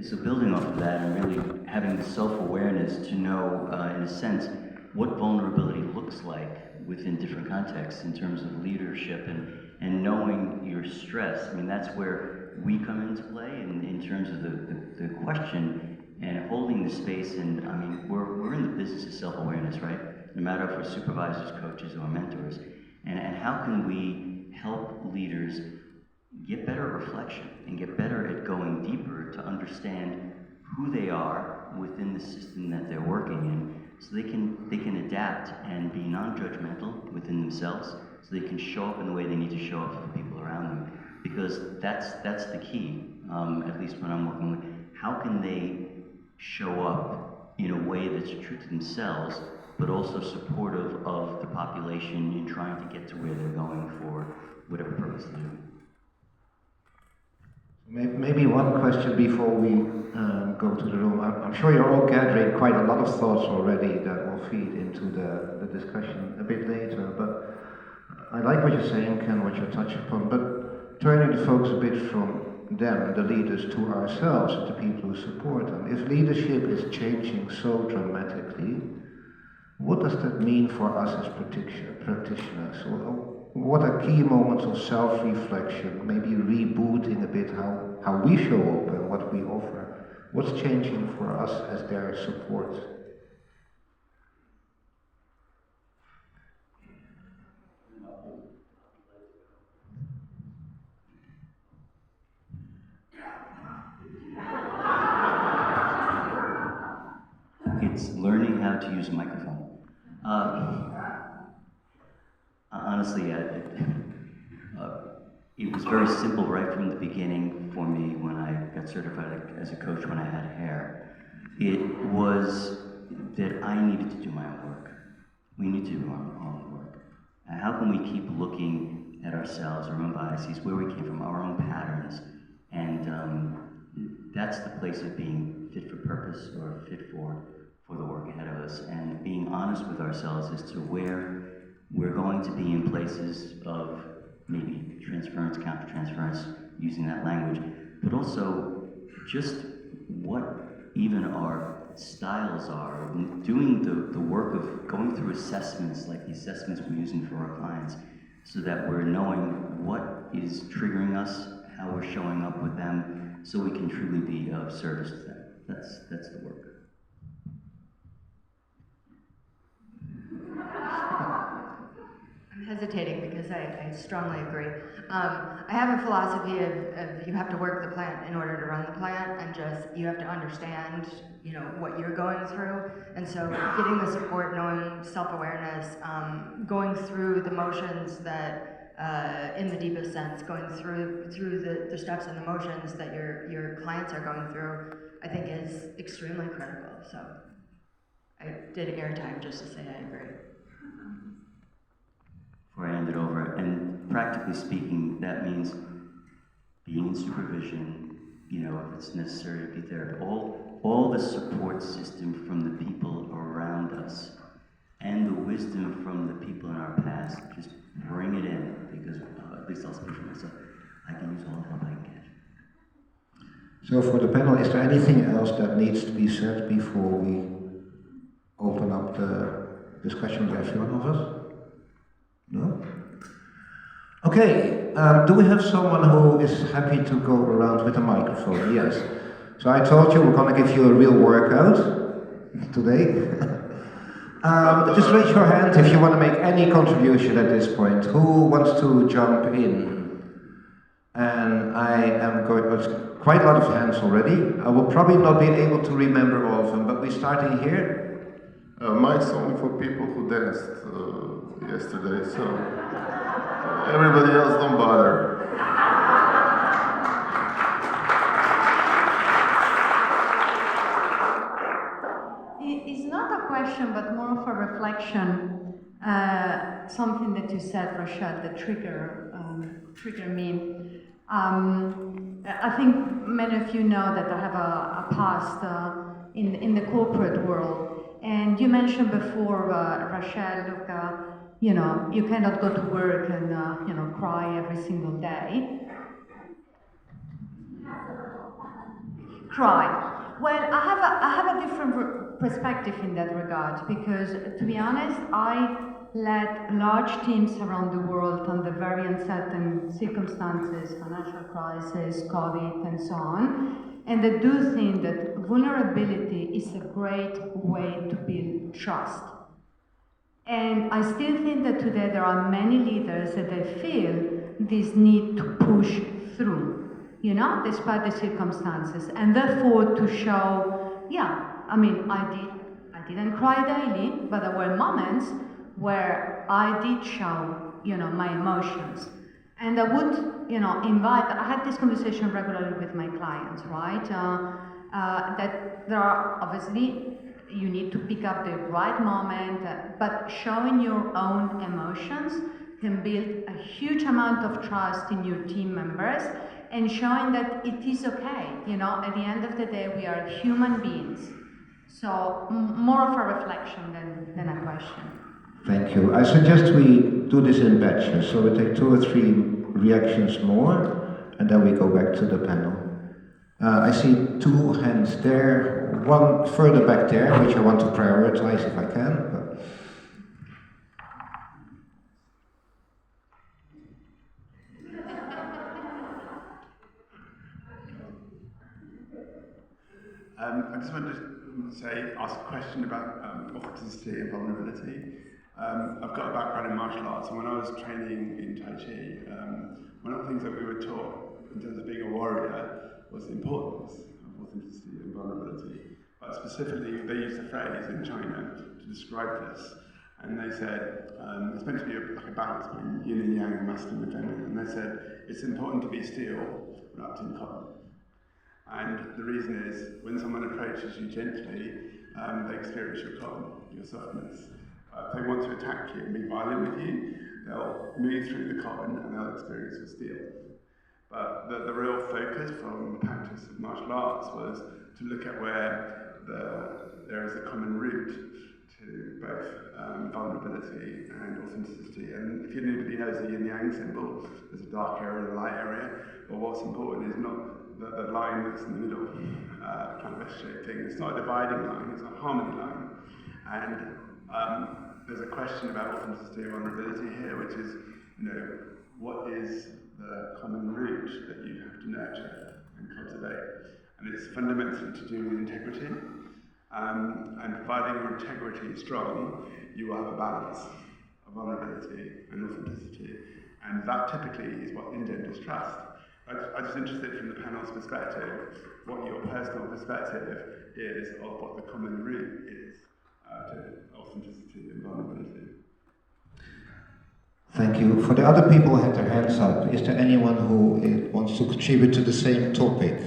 So building off of that and really having the self-awareness to know, in a sense, what vulnerability looks like within different contexts in terms of leadership and knowing your stress. I mean, that's where we come into play in terms of the question and holding the space. And I mean, we're in the business of self-awareness, right? No matter if we're supervisors, coaches, or mentors. And how can we help leaders get better at reflection and get better at going deeper to understand who they are within the system that they're working in, so they can adapt and be non-judgmental within themselves, so they can show up in the way they need to show up for the people around them. Because that's the key, at least when I'm working with, how can they show up in a way that's true to themselves, but also supportive of the population in trying to get to where they're going for whatever purpose they're doing. Maybe one question before we go to the room. I'm sure you're all gathering quite a lot of thoughts already that will feed into the discussion a bit later, but I like what you're saying, Ken, what you're touching upon, but turning the focus a bit from them, the leaders, to ourselves, and the people who support them. If leadership is changing so dramatically, what does that mean for us as practitioners? What are key moments of self-reflection, maybe rebooting a bit how we show up and what we offer? What's changing for us as their support? It's learning how to use a microphone. Honestly, it was very simple right from the beginning for me when I got certified as a coach when I had hair. It was that I needed to do my own work. We need to do our own work. How can we keep looking at ourselves, our own biases, where we came from, our own patterns, and that's the place of being fit for purpose or fit for the work ahead of us, and being honest with ourselves as to where we're going to be in places of maybe transference, counter-transference, using that language, but also just what even our styles are, doing the work of going through assessments like the assessments we're using for our clients, so that we're knowing what is triggering us, how we're showing up with them, so we can truly be of service to them. That's the work. I'm hesitating because I strongly agree. I have a philosophy of you have to work the plant in order to run the plant, and just you have to understand, what you're going through. And so getting the support, knowing self-awareness, going through the motions that, in the deepest sense, going through the steps and the motions that your clients are going through, I think is extremely critical. So I did airtime just to say I agree. Before I hand it over, and practically speaking, that means being in supervision, if it's necessary to be there, all the support system from the people around us, and the wisdom from the people in our past, just bring it in, because at least I'll speak for myself, I can use all the help I can get. So for the panel, is there anything else that needs to be said before we open up the discussion with every one of us? No? Okay, do we have someone who is happy to go around with a microphone? Yes. So I told you we're going to give you a real workout today. Just raise your hand if you want to make any contribution at this point. Who wants to jump in? And I am going, quite a lot of hands already. I will probably not be able to remember all of them, but we're starting here. Mike's only for people who danced yesterday, so everybody else don't bother. It's not a question, but more of a reflection. Something that you said, Rachel, that trigger me. I think many of you know that I have a past in the corporate world. And you mentioned before, Rachel, look, you cannot go to work and, cry every single day. Cry. Well, I have a different perspective in that regard because, to be honest, I led large teams around the world under very uncertain circumstances, financial crisis, COVID, and so on. And I do think that vulnerability is a great way to build trust. And I still think that today there are many leaders that they feel this need to push through, despite the circumstances, and therefore to show, I didn't cry daily, but there were moments where I did show, my emotions. And I would, invite, I had this conversation regularly with my clients, right? That there are obviously, you need to pick up the right moment, but showing your own emotions can build a huge amount of trust in your team members and showing that it is okay. At the end of the day, we are human beings. So more of a reflection than a question. Thank you. I suggest we do this in batches, so we take 2 or 3 reactions more, and then we go back to the panel. I see 2 hands there, one further back there, which I want to prioritize if I can. I just wanted to ask a question about authenticity and vulnerability. I've got a background in martial arts, and when I was training in Tai Chi, one of the things that we were taught in terms of being a warrior was the importance of authenticity and vulnerability. But specifically, they used the phrase in China to describe this, and they said it's meant to be like a balance between yin and yang, and masculine and feminine. And they said it's important to be still wrapped in cotton. And the reason is, when someone approaches you gently, they experience your cotton, your softness. If they want to attack you and be violent with you, they'll move through the cotton and they'll experience your steel. But the real focus from the practice of martial arts was to look at where there is a common root to both vulnerability and authenticity. And if anybody knows the yin-yang symbol, there's a dark area and a light area. But what's important is not the line that's in the middle, kind of S-shaped thing. It's not a dividing line, it's a harmony line. And there's a question about authenticity and vulnerability here, which is, what is the common root that you have to nurture and cultivate? And it's fundamentally to do with integrity. And providing your integrity is strong, you will have a balance of vulnerability and authenticity. And that typically is what engenders trust. I'm just interested from the panel's perspective, what your personal perspective is of what the common root is to authenticity and vulnerability. Thank you. For the other people who had their hands up, is there anyone who wants to contribute to the same topic?